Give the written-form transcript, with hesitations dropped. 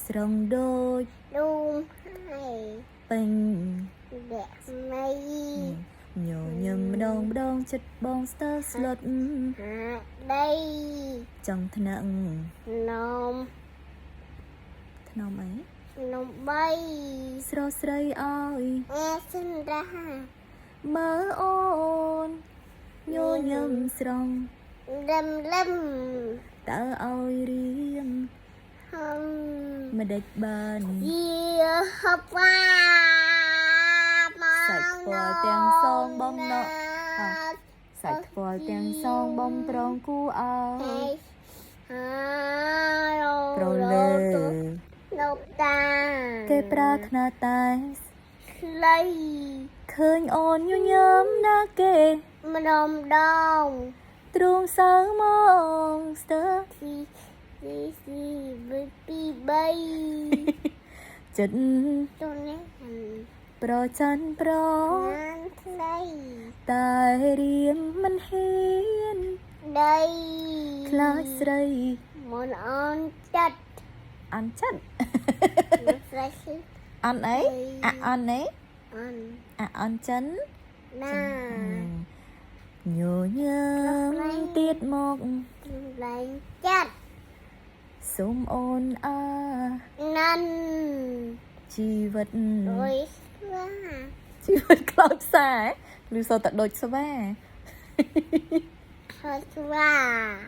ស្រងដូចពេញញញឹមម្ដងចិត្តបងស្ទើស្លុតចង់ថ្នាក់ថ្នមអីស្រស់ស្រីអើយមើលអូនញញឹមស្រងតើឲ្យរៀងមិនដេចបានសាច់ផ្ពាល់ទាំងសងបំណក់សាច់ផ្ពាល់ទាំងសងបំត្រង់គូអើប្រលើគេប្រាថ្នាតែឃើញអូនញញឹមណាស់គេម្ដងទ្រូងសៅមកស្ទើចិត្តប្រច័នប្រតែរៀងមិនហ៊ានខ្លាចស្រីអន់ចិត្តអន់អីអន់អីអន់ចិនញញឹមទៀតមកសូមអូនជីវិតខ្លោចផ្សាឬសូវតែដូចស្វា